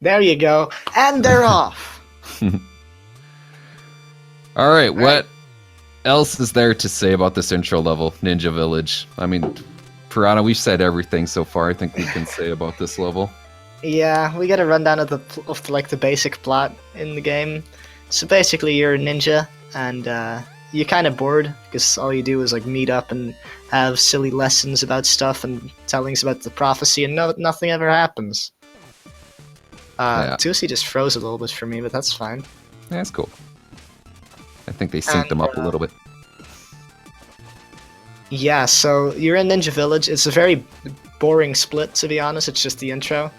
There you go. And they're off. Alright, what else is there to say about this intro level, Ninja Village? I mean, Piranha, we've said everything so far I think we can say about this level. Yeah, we get a rundown of the basic plot in the game. So basically you're a ninja, and you're kind of bored, because all you do is like meet up and have silly lessons about stuff and tellings about the prophecy, and nothing ever happens. Tusi just froze a little bit for me, but that's fine. Yeah, that's cool. I think they synced them up a little bit. Yeah, so you're in Ninja Village. It's a very boring split, to be honest. It's just the intro.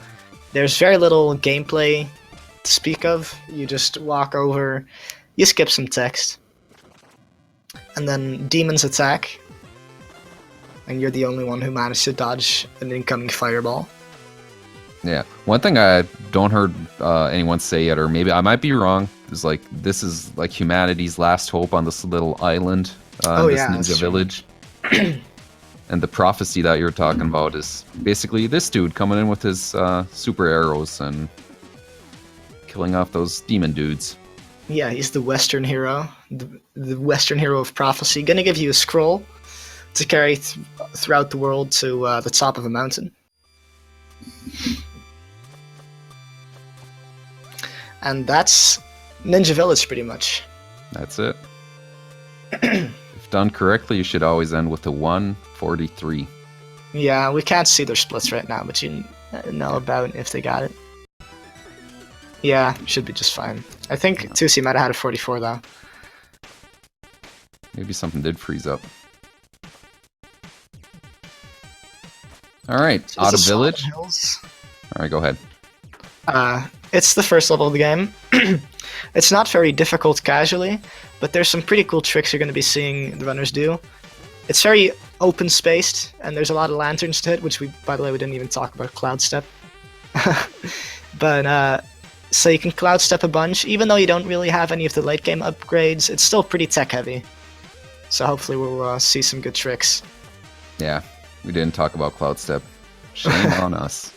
There's very little gameplay to speak of. You just walk over, you skip some text, and then demons attack, and you're the only one who managed to dodge an incoming fireball. Yeah, one thing I don't heard anyone say yet, or maybe I might be wrong, is like this is like humanity's last hope on this little island, in this ninja village. And the prophecy that you're talking about is basically this dude coming in with his super arrows and killing off those demon dudes. Yeah, he's the Western hero, the Western hero of prophecy. Gonna give you a scroll to carry throughout the world to the top of a mountain. And that's Ninja Village, pretty much. That's it. If done correctly, you should always end with a 143. Yeah, we can't see their splits right now, but you know about if they got it. Yeah, should be just fine. I think Tusi might have had a 44, though. Maybe something did freeze up. Alright, out of Village. Alright, go ahead. It's the first level of the game. It's not very difficult casually, but there's some pretty cool tricks you're going to be seeing the runners do. It's very open-spaced, and there's a lot of lanterns to hit, which by the way, we didn't even talk about Cloud Step. But, so you can Cloud Step a bunch. Even though you don't really have any of the late game upgrades, it's still pretty tech-heavy. So hopefully we'll see some good tricks. Yeah, we didn't talk about Cloud Step. Shame on us.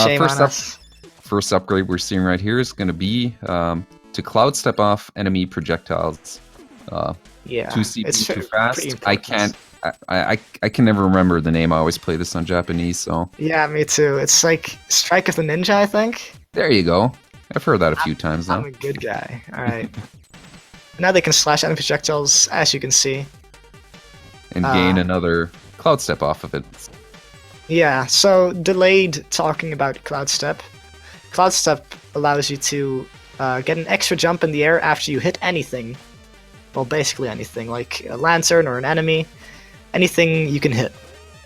Shame on us. First upgrade we're seeing right here is going to be to Cloud Step off enemy projectiles. Yeah, 2CP too fast. I can't. I can never remember the name. I always play this on Japanese, so. Yeah, me too. It's like Strike of the Ninja, I think. There you go. I've heard that a few times now. I'm a good guy. All right. Now they can slash enemy projectiles, as you can see, and gain another Cloud Step off of it. Yeah. So delayed talking about Cloud Step. Cloud Step allows you to get an extra jump in the air after you hit anything. Well, basically anything, like a lantern or an enemy. Anything you can hit.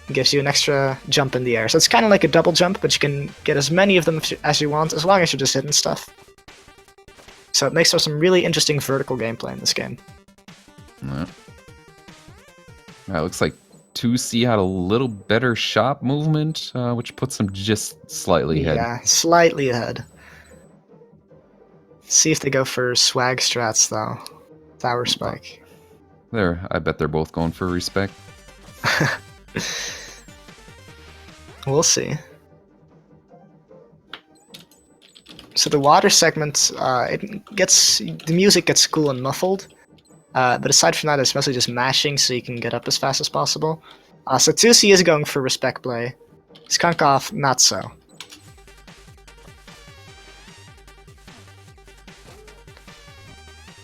It gives you an extra jump in the air. So it's kind of like a double jump, but you can get as many of them as you want, as long as you're just hitting stuff. So it makes for some really interesting vertical gameplay in this game. Yeah. It looks like 2C had a little better shot movement, which puts him just slightly ahead. Yeah, slightly ahead. See if they go for swag strats, though. Tower Spike. I bet they're both going for respect. We'll see. So the water segment, the music gets cool and muffled, but aside from that, it's mostly just mashing so you can get up as fast as possible. So 2C is going for respect play. Skunkoff, not so.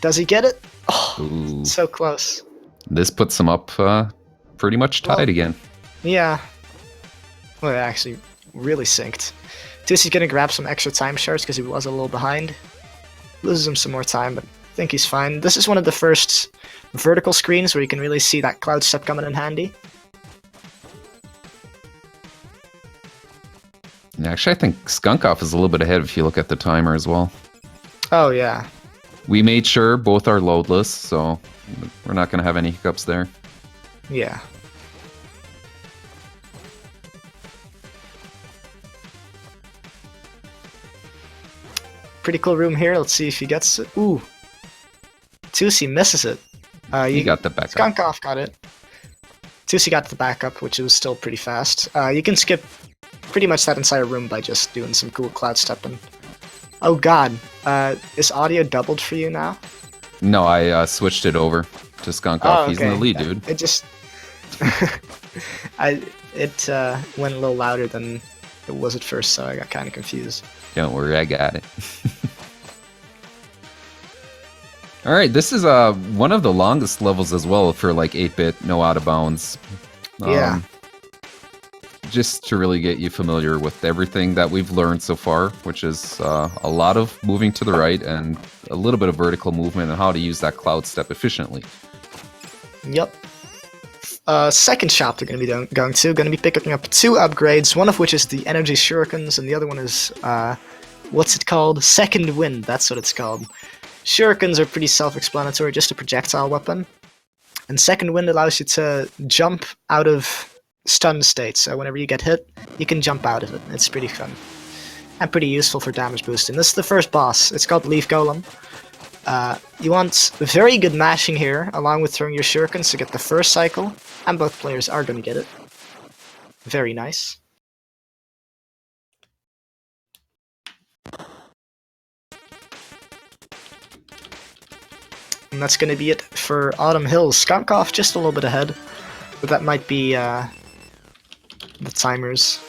Does he get it? Oh, ooh. So close. This puts him up pretty much tied again. Yeah. Well, it actually really synced. Tusi's gonna grab some extra time shards because he was a little behind. Loses him some more time, but I think he's fine. This is one of the first vertical screens where you can really see that Cloud Step coming in handy. Actually, I think Skunkoff is a little bit ahead if you look at the timer as well. Oh, yeah. We made sure both are loadless, so we're not going to have any hiccups there. Yeah. Pretty cool room here. Let's see if he gets it. Ooh. Tusi misses it. He got the backup. Skunkoff got it. Tusi got the backup, which was still pretty fast. You can skip pretty much that entire room by just doing some cool cloud stepping. Oh god, is audio doubled for you now? No, I switched it over to Skunkoff. Oh, okay. He's in the lead, dude. It just... it went a little louder than it was at first, so I got kind of confused. Don't worry, I got it. Alright, this is one of the longest levels as well for like 8-bit, no out of bounds. Yeah. Just to really get you familiar with everything that we've learned so far, which is a lot of moving to the right and a little bit of vertical movement and how to use that cloud step efficiently. Yep. Second shop they're going to be going to picking up 2 upgrades, one of which is the energy shurikens, and the other one is, what's it called? Second wind, that's what it's called. Shurikens are pretty self-explanatory, just a projectile weapon. And second wind allows you to jump out of stun state, so whenever you get hit, you can jump out of it. It's pretty fun. And pretty useful for damage boosting. This is the first boss. It's called Leaf Golem. You want very good mashing here, along with throwing your shurikens to get the first cycle, and both players are going to get it. Very nice. And that's going to be it for Autumn Hills. Skunkoff just a little bit ahead, but that might be the timers.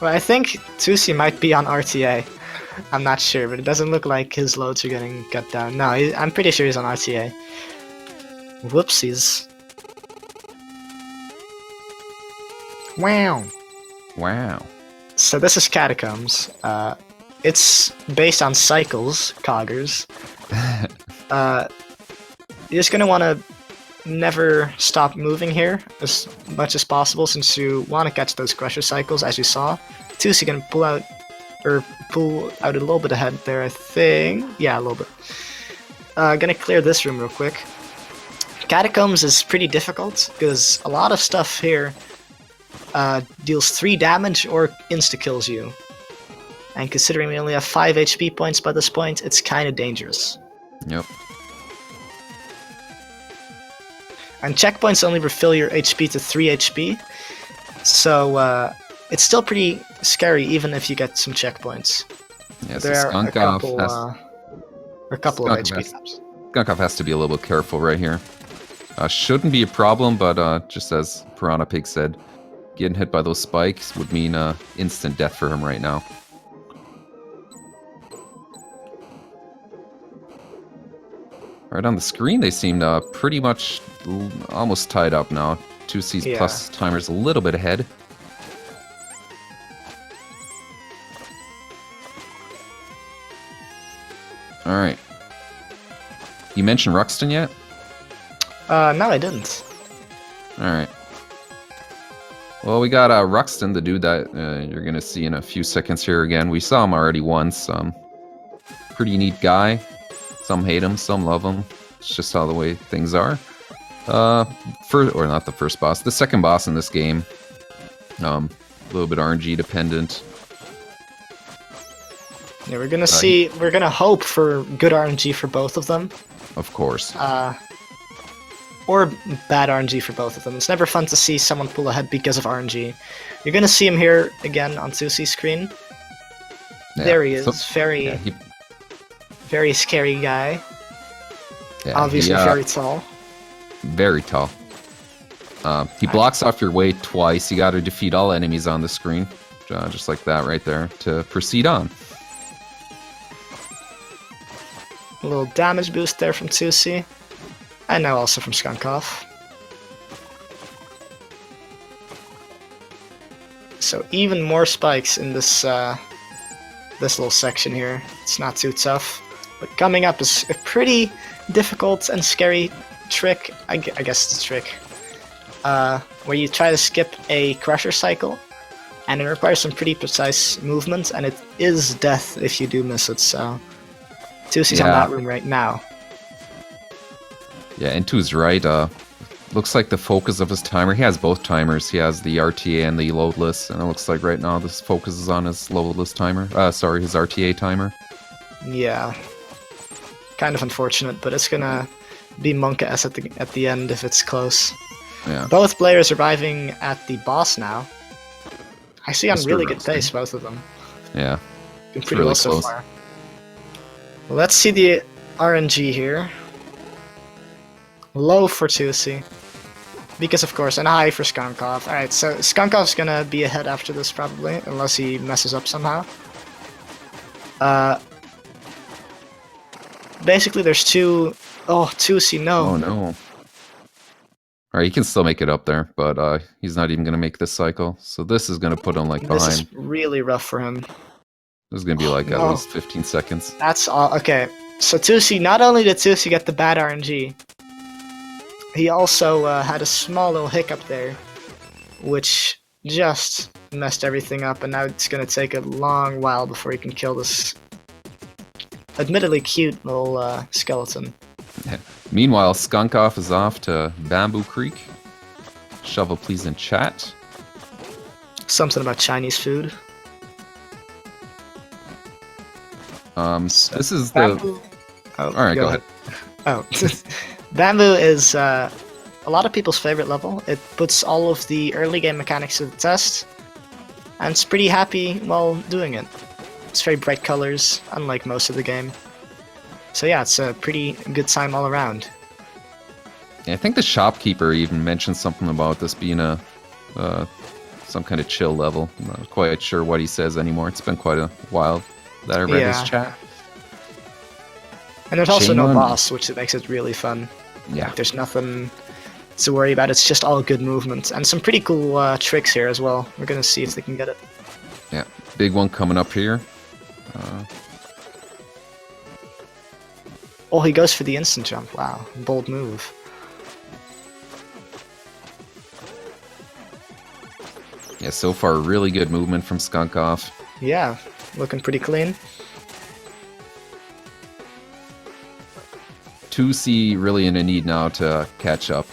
Well, I think TwoC might be on RTA. I'm not sure, but it doesn't look like his loads are getting cut down. No, I'm pretty sure he's on RTA. Whoopsies. Wow. Wow. So this is Catacombs. It's based on cycles, coggers. You're just gonna want to never stop moving here as much as possible, since you want to catch those crusher cycles, as you saw. TwoC gonna pull out a little bit ahead there, I think. Yeah, a little bit. Gonna clear this room real quick. Catacombs is pretty difficult because a lot of stuff here deals 3 damage or insta-kills you. And considering we only have 5 HP points by this point, it's kind of dangerous. Yep. And checkpoints only refill your HP to 3 HP, so it's still pretty scary even if you get some checkpoints. Yeah, there so are a couple of HP stops. Skunkoff has to be a little bit careful right here. Shouldn't be a problem, but just as Piranha Pig said, getting hit by those spikes would mean instant death for him right now. Right on the screen, they seem pretty much almost tied up now. 2C's plus timer's a little bit ahead. Alright. You mentioned Ruxton yet? No, I didn't. Alright. Well, we got Ruxton, the dude that you're going to see in a few seconds here again. We saw him already once. Pretty neat guy. Some hate him, some love him. It's just how the way things are. Or not the first boss, the second boss in this game. A little bit RNG dependent. Yeah, we're gonna see. We're gonna hope for good RNG for both of them. Of course. Or bad RNG for both of them. It's never fun to see someone pull ahead because of RNG. You're gonna see him here again on TwoC's screen. Yeah, there he is. Very scary guy. Yeah, obviously very tall. Very tall. He blocks off your way twice. You gotta defeat all enemies on the screen. Just like that right there to proceed on. A little damage boost there from TwoC. And now also from Skunkoff. So even more spikes in this this little section here. It's not too tough. But coming up is a pretty difficult and scary trick. I guess it's a trick. Where you try to skip a crusher cycle. And it requires some pretty precise movement. And it is death if you do miss it. So TwoC's on that room right now. Yeah, Intu's right. Looks like the focus of his timer. He has both timers. He has the RTA and the loadless. And it looks like right now this focus is on his loadless timer. Sorry, his RTA timer. Yeah. Kind of unfortunate, but it's gonna be Monk-S at the end if it's close. Yeah. Both players arriving at the boss now. I see on Mr. really good Roasting. pace, both of them. Yeah. Been pretty really well so close. far. Well, let's see the RNG here. Low for TwoC. Because of course, and high for Skunkoff. Alright, so Skunkoff's gonna be ahead after this probably, unless he messes up somehow. Basically there's two... Oh, TwoC, no. Oh no. Alright, he can still make it up there, but he's not even gonna make this cycle. So this is gonna put him like behind. This is really rough for him. This is gonna be like no. at least 15 seconds. That's all. Okay, so TwoC, not only did TwoC get the bad RNG, he also had a small little hiccup there, which just messed everything up, and now it's gonna take a long while before he can kill this admittedly cute little skeleton. Meanwhile, Skunkoff is off to Bamboo Creek. Shovel please in chat. Something about Chinese food. This is Bamboo. the... Alright, go ahead. Oh. Bamboo is a lot of people's favorite level. It puts all of the early game mechanics to the test, and it's pretty happy while doing it. It's very bright colors, unlike most of the game. So yeah, it's a pretty good time all around. Yeah, I think the shopkeeper even mentioned something about this being a some kind of chill level. I'm not quite sure what he says anymore. It's been quite a while that I read his chat. And there's also Shame no on- boss, which makes it really fun. Yeah. Like, there's nothing to worry about. It's just all good movement and some pretty cool tricks here as well. We're gonna see if they can get it. Yeah, big one coming up here. Oh, he goes for the instant jump. Wow, bold move. Yeah, so far really good movement from Skunkoff. Yeah, looking pretty clean. 2C really in a need now to catch up.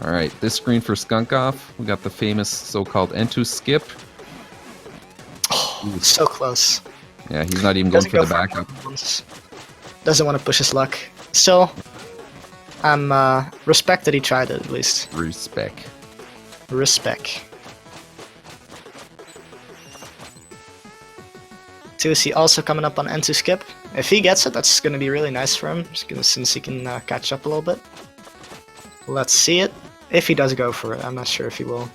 Alright, this screen for Skunkoff. We got the famous so-called N2 skip. Oh, so close. Yeah, he's not even going for the backup. Doesn't want to push his luck. Still, I'm respect that he tried it at least. Respect. Respect. 2C also coming up on N2 skip. If he gets it, that's going to be really nice for him, since he can catch up a little bit. Let's see it. If he does go for it, I'm not sure if he will.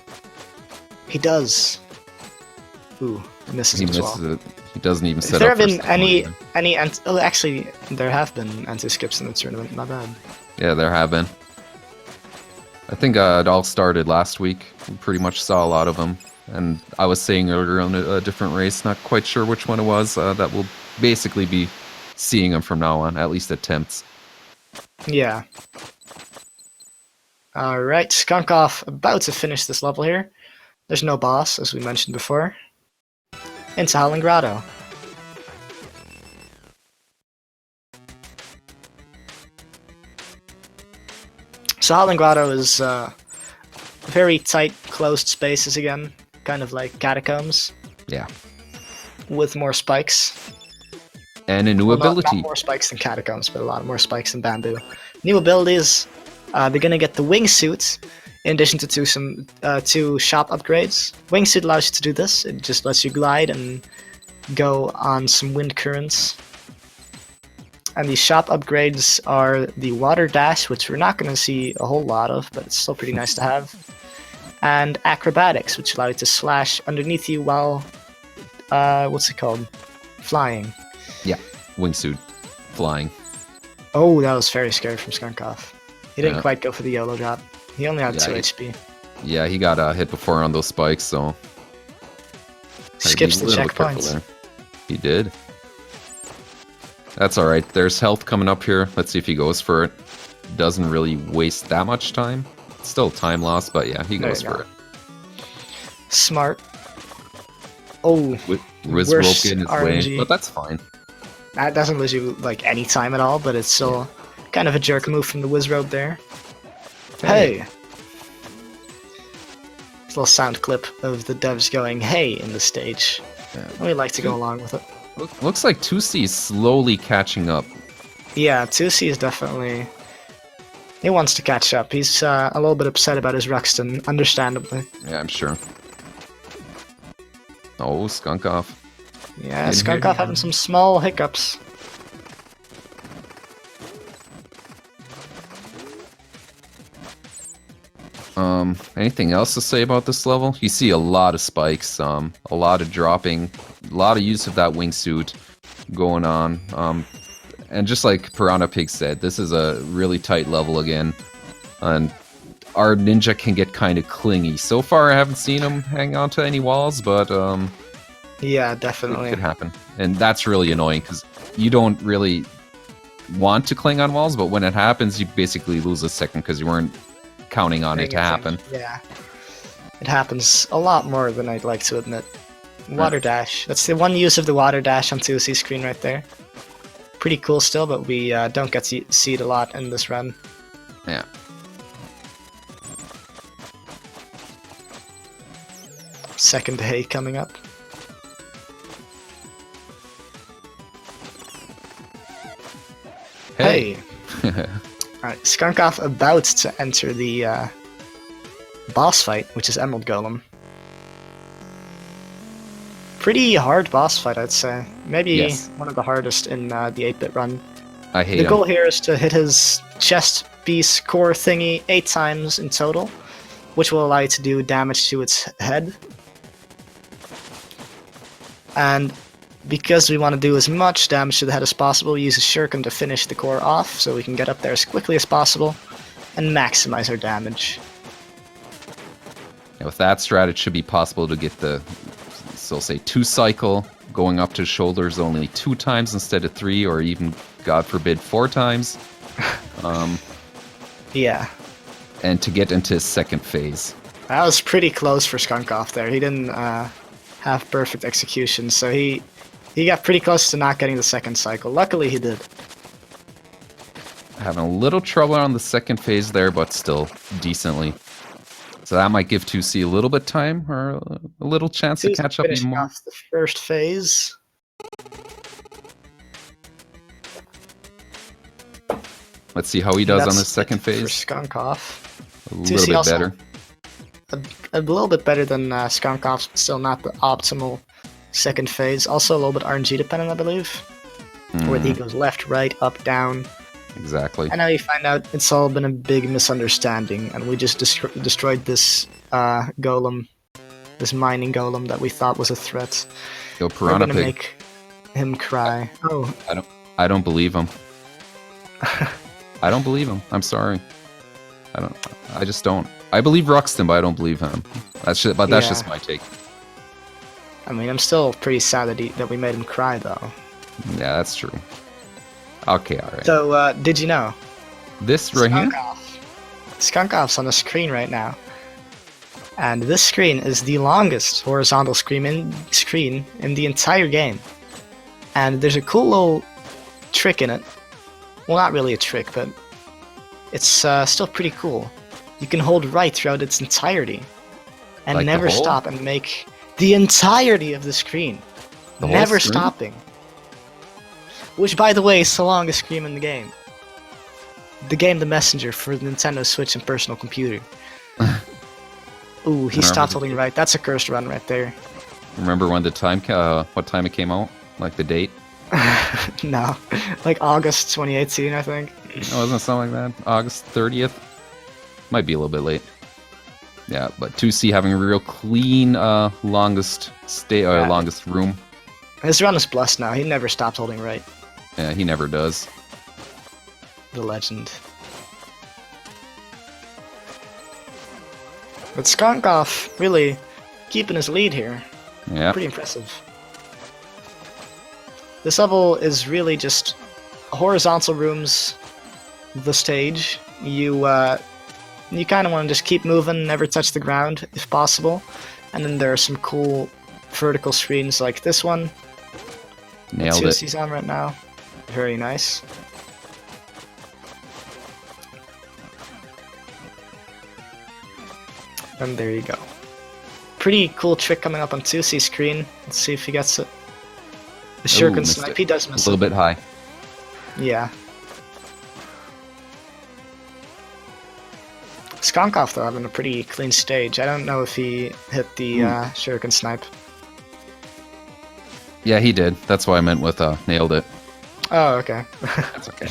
He does. Ooh, misses He as misses well. it. He doesn't even If set there up have for been stun. oh, actually, there have been N2 skips in the tournament. My bad. Yeah, there have been. I think it all started last week. We pretty much saw a lot of them. And I was saying earlier on a different race, not quite sure which one it was, that will basically be seeing them from now on, at least attempts. Yeah. Alright, Skunkoff about to finish this level here. There's no boss, as we mentioned before. Into Howling Grotto. So Howling Grotto is very tight, closed spaces again, kind of like catacombs, Yeah. with more spikes. And a new Well, ability. Not more spikes than catacombs, but a lot more spikes than bamboo. New abilities. They're gonna get the wingsuit, in addition to two shop upgrades. Wingsuit allows you to do this. It just lets you glide and go on some wind currents. And the shop upgrades are the water dash, which we're not gonna see a whole lot of, but it's still pretty nice to have. And acrobatics, which allow you to slash underneath you while, what's it called? Flying. Yeah, wingsuit. Flying. Oh, that was very scary from Skunkoff. He didn't Yeah. quite go for the yellow drop. He only had 2 he- HP. Yeah, he got hit before on those spikes, so... had to be Skips a the little bit careful checkpoints. there. He did. That's alright. There's health coming up here. Let's see if he goes for it. Doesn't really waste that much time. Still time loss, but yeah, he There goes you for go. it. Smart. Oh, Wiz Worst rope in his RNG. way, but that's fine. that doesn't lose you like any time at all, but it's still kind of a jerk move from the Wizrobe there. Hey! Little sound clip of the devs going "Hey" in the stage. Yeah. We like to go along with it. Looks like 2C is slowly catching up. Yeah, 2C is definitely He wants to catch up. He's a little bit upset about his Ruxton, understandably. Yeah, I'm sure. Oh, Skunkoff. Yeah, Skunkoff having some small hiccups. Anything else to say about this level? You see a lot of spikes, a lot of dropping, a lot of use of that wingsuit going on. And just like Piranha Pig said, this is a really tight level again. And our ninja can get kind of clingy. So far, I haven't seen him hang on to any walls, but yeah, definitely. It could happen. And that's really annoying, because you don't really want to cling on walls, but when it happens, you basically lose a second because you weren't counting on it to happen. Yeah. It happens a lot more than I'd like to admit. Water dash. That's the one use of the water dash on 2C's screen right there. Pretty cool still, but we don't get to see it a lot in this run. Yeah. Second hay coming up. Hey! Alright, Skunkoff about to enter the boss fight, which is Emerald Golem. Pretty hard boss fight, I'd say. Maybe one of the hardest in the 8-bit run. I hate The goal here is to hit his chest piece core thingy 8 times in total, which will allow you to do damage to its head. And because we want to do as much damage to the head as possible, we use a shuriken to finish the core off, so we can get up there as quickly as possible and maximize our damage. Yeah, with that strat, it should be possible to get the, so say, 2 cycle going up to shoulders only 2 times instead of 3, or even, God forbid, 4 times. Yeah. And to get into his second phase. That was pretty close for Skunkoff there. He didn't have perfect execution, so he got pretty close to not getting the second cycle. Luckily, he did. Having a little trouble on the second phase there, but still decently. So that might give 2C a little bit time, or a little chance to catch up even more. Off the first phase. Let's see how he does on the second phase. For Skunkoff. A little bit better. A little bit better than Skunkoff's, but still not the optimal second phase. Also a little bit RNG dependent, I believe. Where he goes left, right, up, down. Exactly. And now you find out it's all been a big misunderstanding, and we just destroyed this golem, this mining golem that we thought was a threat. Yo, Piranha We're gonna Pig. make him cry. Oh. I don't believe him. I don't believe him. I'm sorry. I just don't. I believe Ruxton, but I don't believe him. That's just my take. I mean, I'm still pretty sad that we made him cry, though. Yeah, that's true. Okay, alright. So, did you know? This right here? Skunkoff's on the screen right now. And this screen is the longest horizontal screen in the entire game. And there's a cool little trick in it. Well, not really a trick, but it's still pretty cool. You can hold right throughout its entirety. And like never stop and make the entirety of the screen. Never stopping. Which, by the way, is the longest screen in the game. The game The Messenger for the Nintendo Switch and personal computer. Ooh, he stopped holding right. That's a cursed run right there. Remember when the time, what time it came out? Like the date? No, like August 2018, I think. Oh, wasn't it something like that? August 30th? Might be a little bit late. Yeah, but 2C having a real clean, longest longest room. His run is blessed now. He never stopped holding right. Yeah, he never does. The legend. But Skunkoff really keeping his lead here. Yeah. Pretty impressive. This level is really just horizontal rooms, the stage. You kind of want to just keep moving, never touch the ground if possible. And then there are some cool vertical screens like this one. Nailed it. He's on right now. Very nice. And there you go. Pretty cool trick coming up on 2C's screen. Let's see if he gets it. The shuriken snipe, he does miss it. A little bit high. Yeah. Skunkoff, though, having a pretty clean stage. I don't know if he hit the shuriken snipe. Yeah, he did. That's why I meant with nailed it. Oh, okay. That's okay.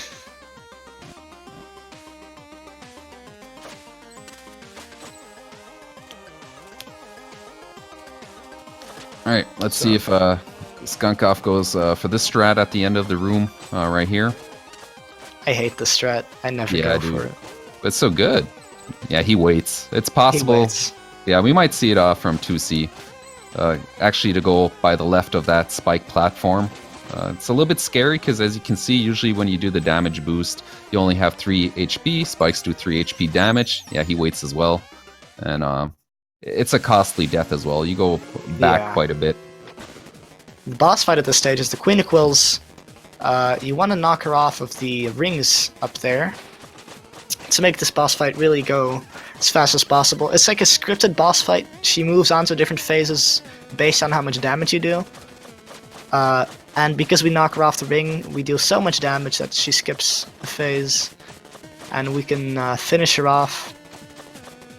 Alright, let's see if Skunkoff goes for this strat at the end of the room right here. I hate this strat. I never go for it. It's so good. Yeah, he waits. It's possible. He waits. Yeah, we might see it from 2C. Actually, to go by the left of that spike platform. It's a little bit scary because, as you can see, usually when you do the damage boost, you only have 3 HP. Spikes do 3 HP damage. Yeah, he waits as well. And it's a costly death as well. You go back quite a bit. The boss fight at this stage is the Queen of Quills. You want to knock her off of the rings up there to make this boss fight really go as fast as possible. It's like a scripted boss fight. She moves on to different phases based on how much damage you do. And because we knock her off the ring, we deal so much damage that she skips a phase. And we can finish her off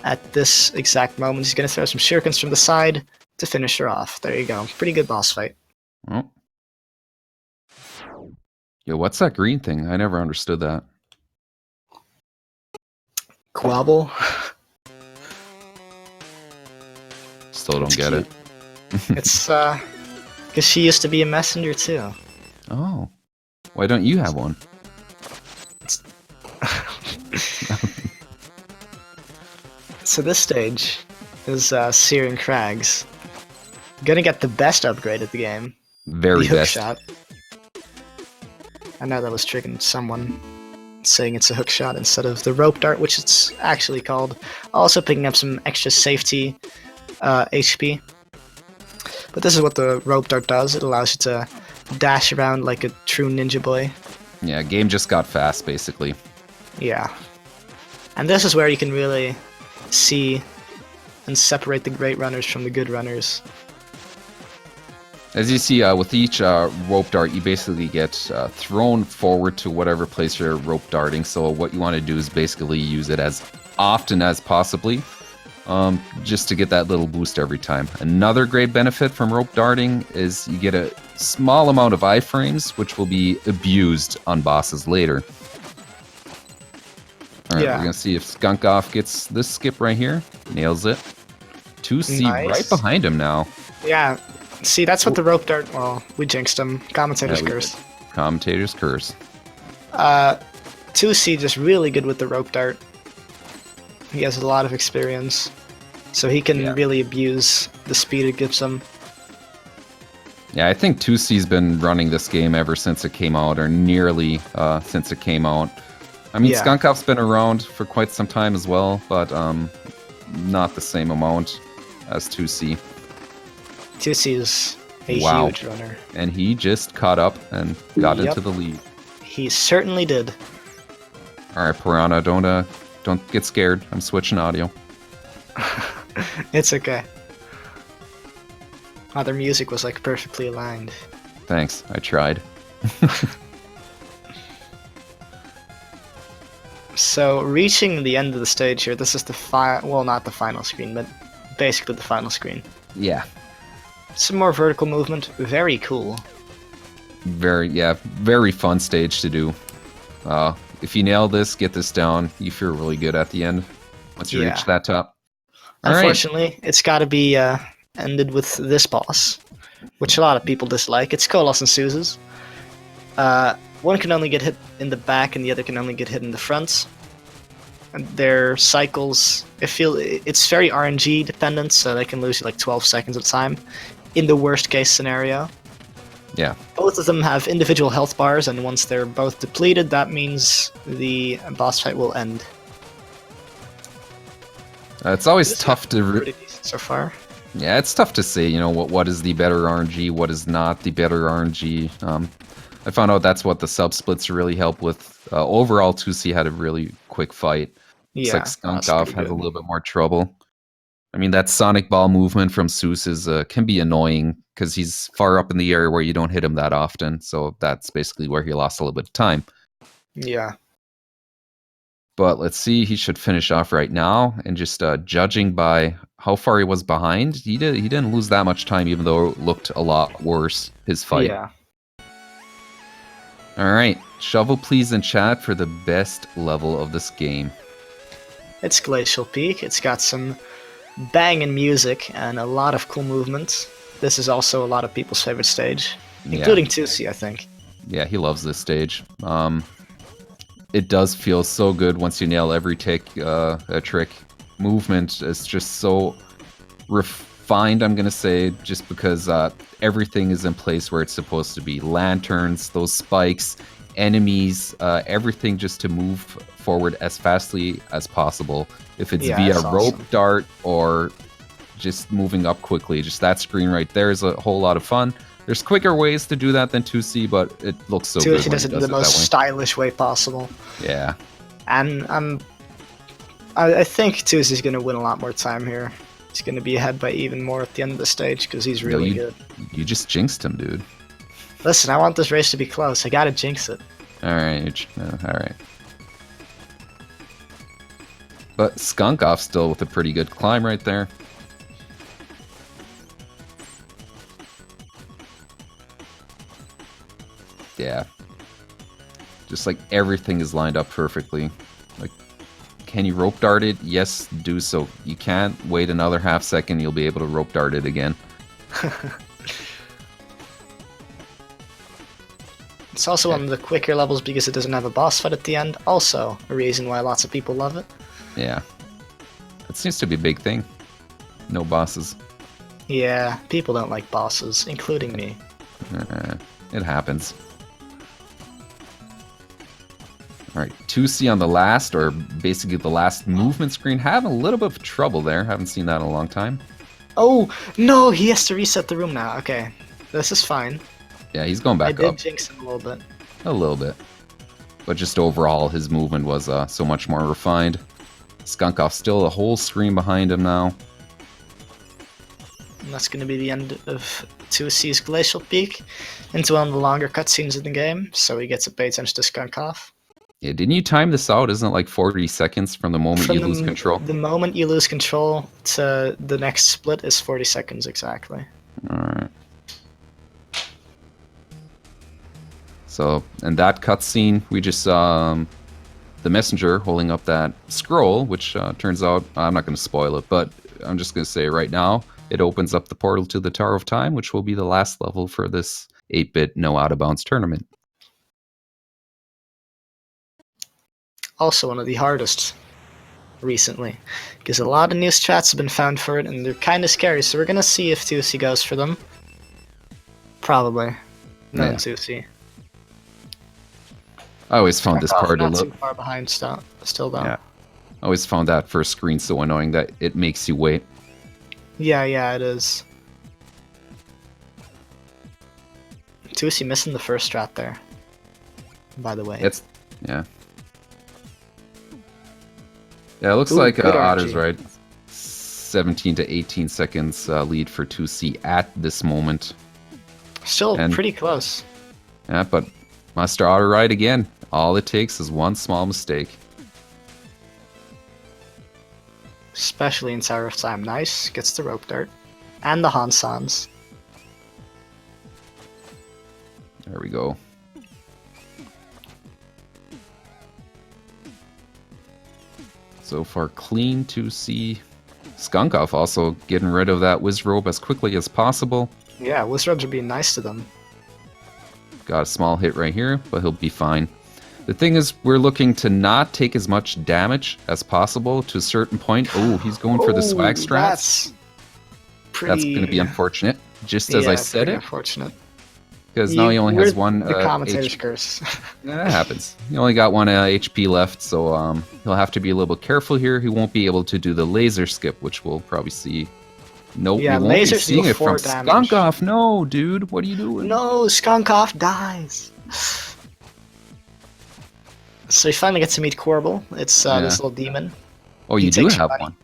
at this exact moment. He's going to throw some shurikens from the side to finish her off. There you go. Pretty good boss fight. Oh. Yo, what's that green thing? I never understood that. Quabble. Still don't get it. It's because she used to be a messenger too. Oh, why don't you have one? So this stage is Searing Crags. Gonna get the best upgrade at the game. Very the hook best. Shot. I know that was triggering someone saying it's a hook shot instead of the rope dart, which it's actually called. Also picking up some extra safety HP. But this is what the rope dart does. It allows you to dash around like a true ninja boy. Yeah, game just got fast, basically. Yeah. And this is where you can really see and separate the great runners from the good runners. As you see, with each rope dart, you basically get thrown forward to whatever place you're rope darting. So what you want to do is basically use it as often as possibly, just to get that little boost every time. Another great benefit from rope darting is you get a small amount of iframes, which will be abused on bosses later. Alright, we're going to see if Skunkoff gets this skip right here. Nails it. 2C Nice. right behind him now. Yeah. See, that's what the rope dart... Well, we jinxed him. Commentator's curse. Commentator's curse. 2C just really good with the rope dart. He has a lot of experience. So he can really abuse the speed it gives him. Yeah, I think 2C's been running this game ever since it came out, or nearly since it came out. I mean, Skunkoff's been around for quite some time as well, but not the same amount as 2C. 2C is a huge runner. And he just caught up and got into the lead. He certainly did. Alright, Piranha, don't get scared. I'm switching audio. It's okay. Oh, their music was like perfectly aligned. Thanks, I tried. So, reaching the end of the stage here, this is the well, not the final screen, but basically the final screen. Yeah. Some more vertical movement, very cool. Very fun stage to do. If you nail this, get this down, you feel really good at the end once you reach that top. Unfortunately, it's got to be ended with this boss, which a lot of people dislike. It's Kolos and Suze's. One can only get hit in the back, and the other can only get hit in the front. And their cycles, it's very RNG dependent, so they can lose you like 12 seconds at a time, in the worst case scenario. Yeah. Both of them have individual health bars, and once they're both depleted, that means the boss fight will end. It's always tough to... Pretty decent so far. Yeah, it's tough to say, you know, what is the better RNG, what is not the better RNG. I found out that's what the sub-splits really help with. Overall, 2C had a really quick fight. It's like Skunkoff has a little bit more trouble. I mean, that Sonic Ball movement from Seuss can be annoying because he's far up in the area where you don't hit him that often. So that's basically where he lost a little bit of time. Yeah. But let's see, he should finish off right now. And just judging by how far he was behind, he didn't lose that much time, even though it looked a lot worse, his fight. Yeah. All right, shovel please in chat for the best level of this game. It's Glacial Peak. It's got some banging music and a lot of cool movements. This is also a lot of people's favorite stage, including TwoC, I think. Yeah, he loves this stage. It does feel so good once you nail every trick. Movement is just so refined, I'm going to say, just because everything is in place where it's supposed to be. Lanterns, those spikes, enemies, everything just to move forward as fastly as possible. If it's via rope dart or just moving up quickly, just that screen right there is a whole lot of fun. There's quicker ways to do that than TwoC, but it looks so good. TwoC does it in the most stylish way possible. Yeah. And I think TwoC is going to win a lot more time here. He's going to be ahead by even more at the end of the stage because he's really good. You just jinxed him, dude. Listen, I want this race to be close. I gotta jinx it. Alright, alright. But Skunkoff still with a pretty good climb right there. Yeah. Just like everything is lined up perfectly. Like, can you rope dart it? Yes, do so. You can't wait another half second, you'll be able to rope dart it again. It's also one of the quicker levels because it doesn't have a boss fight at the end. Also, a reason why lots of people love it. Yeah. It seems to be a big thing. No bosses. Yeah, people don't like bosses, including me. It happens. Alright, TwoC on the last, or basically the last movement screen. Having a little bit of trouble there. Haven't seen that in a long time. Oh, no, he has to reset the room now. Okay, this is fine. Yeah, he's going back up. I did jinx him a little bit. A little bit. But just overall, his movement was so much more refined. Skunkoff still a whole screen behind him now. And that's going to be the end of TwoC's Glacial Peak into one of the longer cutscenes in the game, so he gets to pay attention to Skunkoff. Yeah, didn't you time this out? Isn't it like 40 seconds from the moment you lose control? The moment you lose control to the next split is 40 seconds exactly. Alright. So, in that cutscene, we just saw the messenger holding up that scroll, which turns out, I'm not going to spoil it, but I'm just going to say right now, it opens up the portal to the Tower of Time, which will be the last level for this 8-bit No Out of Bounds tournament. Also one of the hardest recently, because a lot of new strats have been found for it, and they're kind of scary, so we're going to see if TwoC goes for them. Probably. No, TwoC. I always found this part a little too far behind still though. Yeah. I always found that first screen so annoying that it makes you wait. Yeah, it is. TwoC missing the first strat there. By the way. Yeah, it looks like Otter's right. 17 to 18 seconds lead for TwoC at this moment. Still pretty close. Yeah, but Master Otter right again. All it takes is one small mistake. Especially in Tower of Time. Nice. Gets the rope dart. And the Hansans. There we go. So far clean TwoC. Skunkoff also getting rid of that Wiz Robe as quickly as possible. Yeah, Wiz Robes are being nice to them. Got a small hit right here, but he'll be fine. The thing is, we're looking to not take as much damage as possible to a certain point. Oh, he's going for the swag strats. That's going to be unfortunate, just as I said it. Unfortunate. Because now he only has one. The commentator's curse. That happens. He only got one HP left, so he'll have to be a little bit careful here. He won't be able to do the laser skip, which we'll probably see. Nope, yeah, we won't be seeing it from damage. Skunkoff. No, dude, what are you doing? No, Skunkoff dies. So he finally gets to meet Corbel. It's this little demon. Oh, you do have one.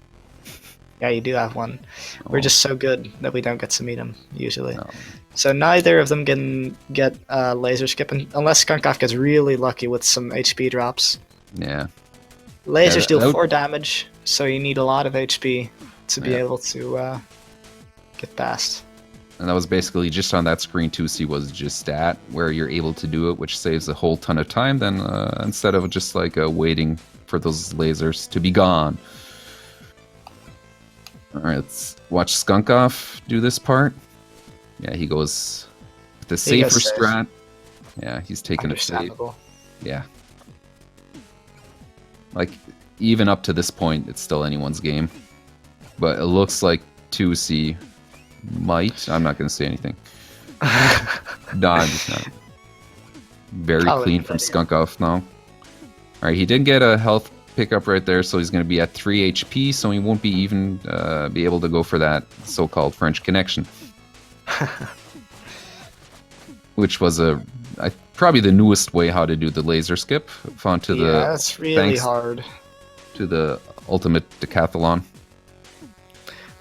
Yeah, you do have one. Oh. We're just so good that we don't get to meet him, usually. No. So neither of them can get laser skip, unless Skunkoff gets really lucky with some HP drops. Yeah. Lasers deal 4 damage, so you need a lot of HP to be able to get past. And that was basically just on that screen. 2C was just stat where you're able to do it, which saves a whole ton of time. Then instead of just like waiting for those lasers to be gone. All right, let's watch Skunkoff do this part. Yeah, he goes with the safer strat. Yeah, he's taking it safe. Yeah. Like, even up to this point, it's still anyone's game. But it looks like 2C might. I'm not going to say anything. No, I'm just not. Very clean from Skunkoff now. Alright, he did get a health pickup right there, so he's going to be at 3 HP, so he won't be even be able to go for that so-called French connection. Which was probably the newest way how to do the laser skip. Found to that's really hard. To the ultimate decathlon.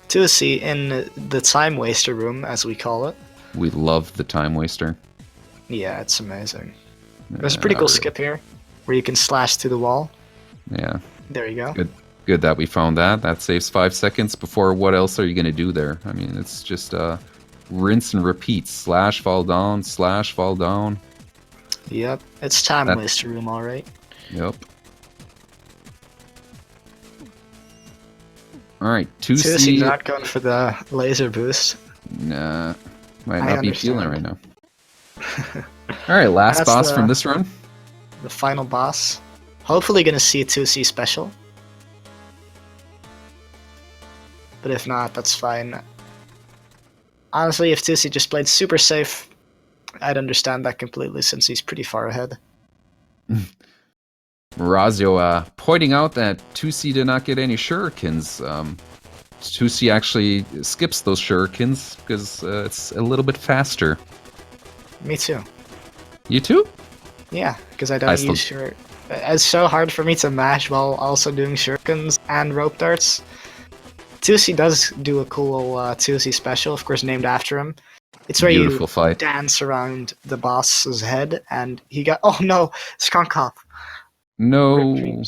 2C in the time waster room, as we call it. We love the time waster. Yeah, it's amazing. There's a pretty cool skip here, where you can slash through the wall. Yeah. There you go. Good that we found that. That saves 5 seconds before. What else are you going to do there? I mean, it's just rinse and repeat. Slash, fall down, slash, fall down. Yep, it's time waster room, alright. Yep. Alright, 2C. Not going for the laser boost. Nah, might not be feeling it right now. Alright, last boss from this run. The final boss. Hopefully gonna see a 2C special. But if not, that's fine. Honestly, if 2C just played super safe, I'd understand that completely since he's pretty far ahead. Razio pointing out that 2C did not get any shurikens. 2C actually skips those shurikens because it's a little bit faster. Me too. You too? Yeah, because I don't use shuriken. It's so hard for me to mash while also doing shurikens and rope darts. 2C does do a cool 2C special, of course named after him. It's where you dance around the boss's head, and he got... Oh no! Skunkoff! No.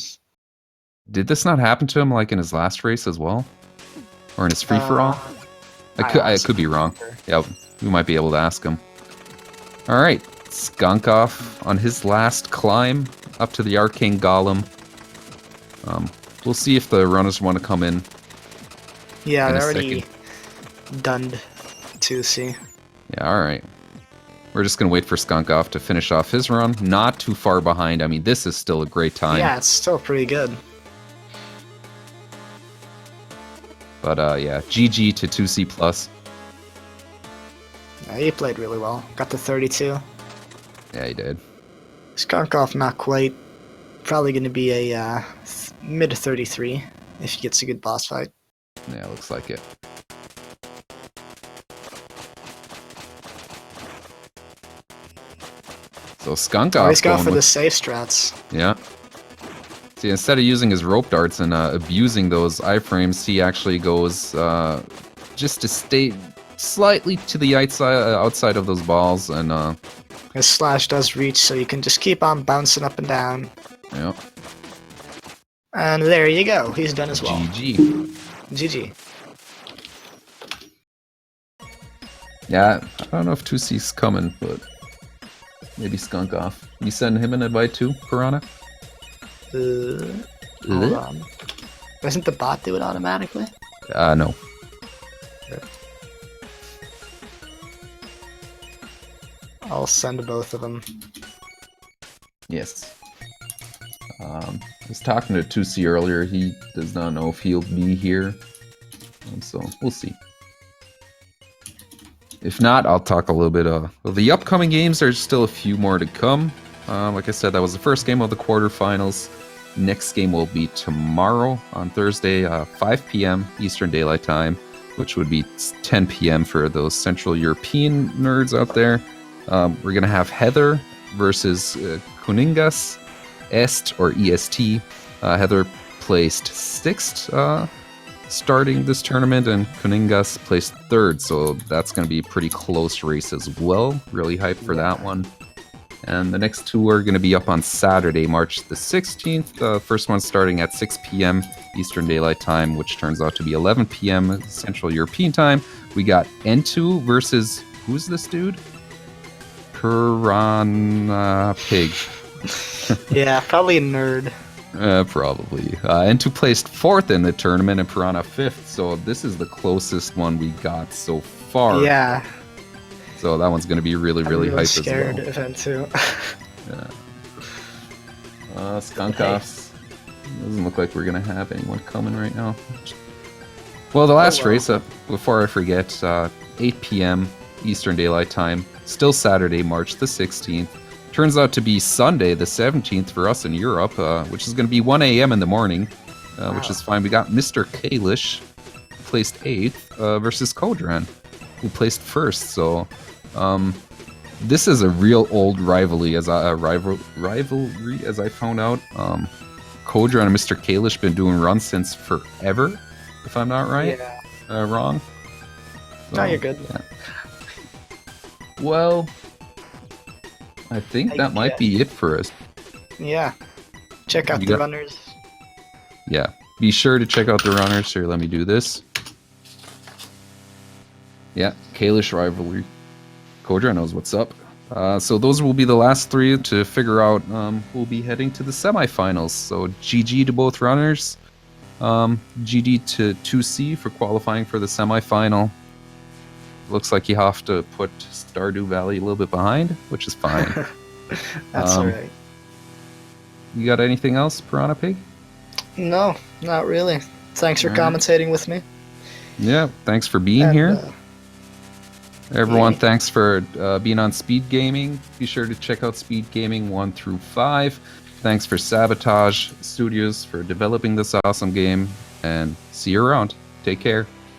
Did this not happen to him like in his last race as well? Or in his free-for-all? I could be wrong. Yeah, we might be able to ask him. Alright, Skunkoff on his last climb up to the Arcane Golem. We'll see if the runners want to come in. Yeah, they're already done 2C. Yeah, alright. We're just going to wait for Skunkoff to finish off his run. Not too far behind. I mean, this is still a great time. Yeah, it's still pretty good. But, yeah, GG to 2C+. Yeah, he played really well. Got to 32. Yeah, he did. Skunkoff, not quite. Probably going to be a mid 33 if he gets a good boss fight. Yeah, looks like it. So Skunkoff. He's going for the safe strats. Yeah. See, instead of using his rope darts and abusing those iframes, he actually goes just to stay slightly to the outside of those balls, and his slash does reach, so you can just keep on bouncing up and down. Yep. And there you go. He's done as well. GG. GG. Yeah, I don't know if 2C's coming, but maybe Skunkoff. You send him an invite too, Piranha? Hold on. Doesn't the bot do it automatically? No. Okay. I'll send both of them. Yes. I was talking to 2C earlier. He does not know if he'll be here. So, we'll see. If not, I'll talk a little bit of the upcoming games. There's still a few more to come. Like I said, that was the first game of the quarterfinals. Next game will be tomorrow on Thursday, 5 p.m. Eastern Daylight Time, which would be 10 p.m. for those Central European nerds out there. We're going to have Heather versus Kuningas, Est or EST. Heather placed 6th starting this tournament, and Kuningas placed 3rd, so that's going to be a pretty close race as well. Really hyped for that one. And the next two are going to be up on Saturday, March the 16th. The first one starting at 6 p.m. Eastern Daylight Time, which turns out to be 11 p.m. Central European Time. We got N2 versus, who's this dude? Piranha Pig. Yeah, probably a nerd. Probably. N2 placed 4th in the tournament and Piranha 5th, so this is the closest one we got so far. Yeah. So that one's going to be really hype as well. I'm scared of N2. Yeah. Skunkoffs. Doesn't look like we're going to have anyone coming right now. Well, the last race up, before I forget, 8 p.m. Eastern Daylight Time, still Saturday, March the 16th. Turns out to be Sunday, the 17th for us in Europe, which is going to be 1 a.m. in the morning, which is fine. We got Mr. Kalish, who placed 8th, versus Kodran, who placed 1st. So this is a real old rivalry, as I found out. Kodran and Mr. Kalish been doing runs since forever, if I'm not right. Yeah. Wrong. So, no, you're good. Yeah. Well, I think that might be it for us. Yeah. Check out the runners. Yeah. Be sure to check out the runners. Here, let me do this. Yeah, Kalish rivalry. Kodra knows what's up. So those will be the last three to figure out who'll be heading to the semifinals. So GG to both runners. GD to 2C for qualifying for the semifinal. Looks like you have to put Stardew Valley a little bit behind, which is fine. That's alright. You got anything else, Piranha Pig? No, not really. Thanks for commentating with me. Yeah, thanks for being here. Everyone, thanks for being on Speed Gaming. Be sure to check out Speed Gaming 1 through 5. Thanks for Sabotage Studios for developing this awesome game. And see you around. Take care.